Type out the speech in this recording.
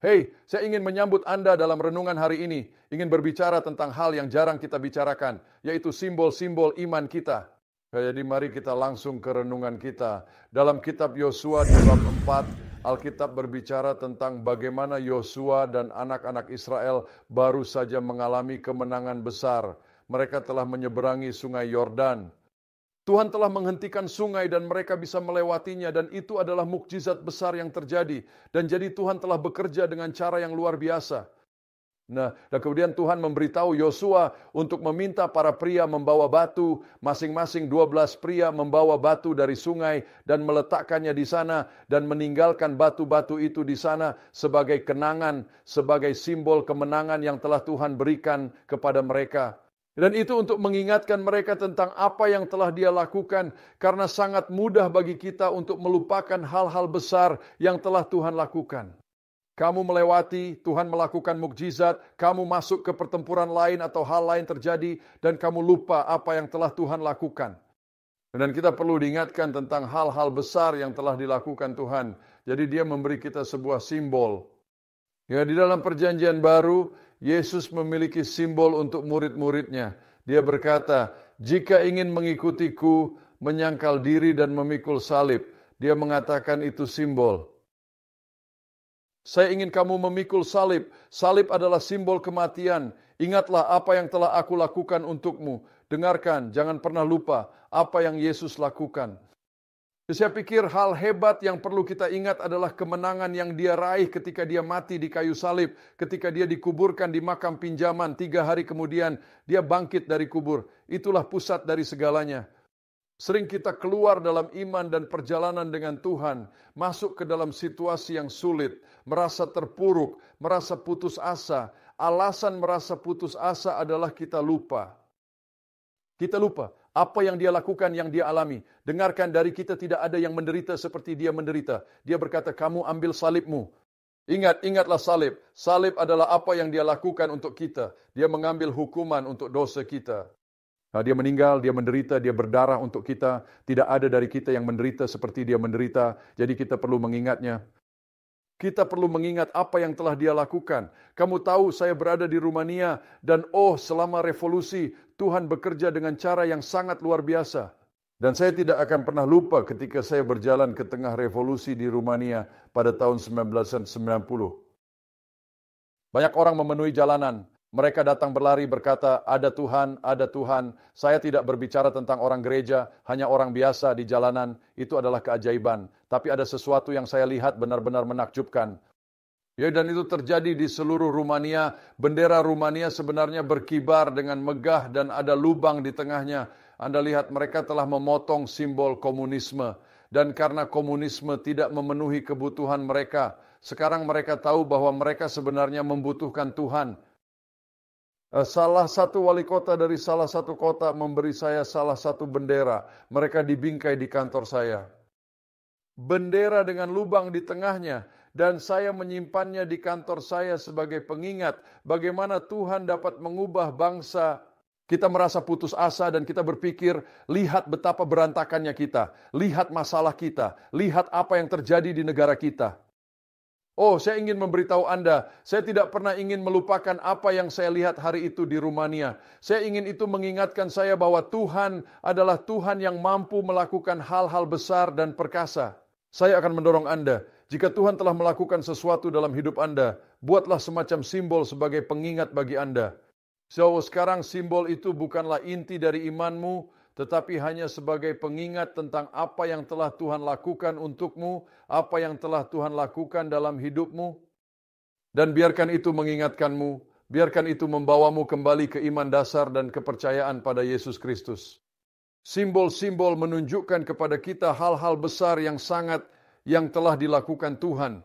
Hei, saya ingin menyambut Anda dalam renungan hari ini. Ingin berbicara tentang hal yang jarang kita bicarakan, yaitu simbol-simbol iman kita. Jadi mari kita langsung ke renungan kita. Dalam kitab Yosua di bab 4, Alkitab berbicara tentang bagaimana Yosua dan anak-anak Israel baru saja mengalami kemenangan besar. Mereka telah menyeberangi sungai Yordan. Tuhan telah menghentikan sungai dan mereka bisa melewatinya, dan itu adalah mukjizat besar yang terjadi. Dan jadi Tuhan telah bekerja dengan cara yang luar biasa. Nah, dan kemudian Tuhan memberitahu Yosua untuk meminta para pria membawa batu, masing-masing 12 pria membawa batu dari sungai dan meletakkannya di sana dan meninggalkan batu-batu itu di sana sebagai kenangan, sebagai simbol kemenangan yang telah Tuhan berikan kepada mereka. Dan itu untuk mengingatkan mereka tentang apa yang telah Dia lakukan, karena sangat mudah bagi kita untuk melupakan hal-hal besar yang telah Tuhan lakukan. Kamu melewati, Tuhan melakukan mukjizat, kamu masuk ke pertempuran lain atau hal lain terjadi, dan kamu lupa apa yang telah Tuhan lakukan. Dan kita perlu diingatkan tentang hal-hal besar yang telah dilakukan Tuhan. Jadi Dia memberi kita sebuah simbol. Ya, di dalam perjanjian baru, Yesus memiliki simbol untuk murid-muridnya. Dia berkata, jika ingin mengikutiku, menyangkal diri dan memikul salib. Dia mengatakan itu simbol. Saya ingin kamu memikul salib. Salib adalah simbol kematian. Ingatlah apa yang telah aku lakukan untukmu. Dengarkan, jangan pernah lupa apa yang Yesus lakukan. Saya pikir hal hebat yang perlu kita ingat adalah kemenangan yang Dia raih ketika Dia mati di kayu salib. Ketika Dia dikuburkan di makam pinjaman, 3 hari kemudian Dia bangkit dari kubur. Itulah pusat dari segalanya. Sering kita keluar dalam iman dan perjalanan dengan Tuhan, masuk ke dalam situasi yang sulit, merasa terpuruk, merasa putus asa. Alasan merasa putus asa adalah kita lupa. Kita lupa apa yang Dia lakukan, yang Dia alami. Dengarkan, dari kita tidak ada yang menderita seperti Dia menderita. Dia berkata, kamu ambil salibmu. Ingatlah salib. Salib adalah apa yang Dia lakukan untuk kita. Dia mengambil hukuman untuk dosa kita. Nah, Dia meninggal, Dia menderita, Dia berdarah untuk kita. Tidak ada dari kita yang menderita seperti Dia menderita. Jadi kita perlu mengingatnya. Kita perlu mengingat apa yang telah Dia lakukan. Kamu tahu, saya berada di Rumania dan selama revolusi Tuhan bekerja dengan cara yang sangat luar biasa. Dan saya tidak akan pernah lupa ketika saya berjalan ke tengah revolusi di Rumania pada tahun 1990. Banyak orang memenuhi jalanan. Mereka datang berlari berkata, ada Tuhan, ada Tuhan. Saya tidak berbicara tentang orang gereja, hanya orang biasa di jalanan. Itu adalah keajaiban. Tapi ada sesuatu yang saya lihat benar-benar menakjubkan. Ya, dan itu terjadi di seluruh Rumania. Bendera Rumania sebenarnya berkibar dengan megah dan ada lubang di tengahnya. Anda lihat mereka telah memotong simbol komunisme. Dan karena komunisme tidak memenuhi kebutuhan mereka, sekarang mereka tahu bahwa mereka sebenarnya membutuhkan Tuhan. Salah satu wali kota dari salah satu kota memberi saya salah satu bendera. Mereka dibingkai di kantor saya. Bendera dengan lubang di tengahnya. Dan saya menyimpannya di kantor saya sebagai pengingat bagaimana Tuhan dapat mengubah bangsa. Kita merasa putus asa dan kita berpikir, lihat betapa berantakannya kita. Lihat masalah kita. Lihat apa yang terjadi di negara kita. Saya ingin memberitahu Anda, saya tidak pernah ingin melupakan apa yang saya lihat hari itu di Rumania. Saya ingin itu mengingatkan saya bahwa Tuhan adalah Tuhan yang mampu melakukan hal-hal besar dan perkasa. Saya akan mendorong Anda, jika Tuhan telah melakukan sesuatu dalam hidup Anda, buatlah semacam simbol sebagai pengingat bagi Anda. So, sekarang simbol itu bukanlah inti dari imanmu, tetapi hanya sebagai pengingat tentang apa yang telah Tuhan lakukan untukmu, apa yang telah Tuhan lakukan dalam hidupmu. Dan biarkan itu mengingatkanmu, biarkan itu membawamu kembali ke iman dasar dan kepercayaan pada Yesus Kristus. Simbol-simbol menunjukkan kepada kita hal-hal besar yang telah dilakukan Tuhan.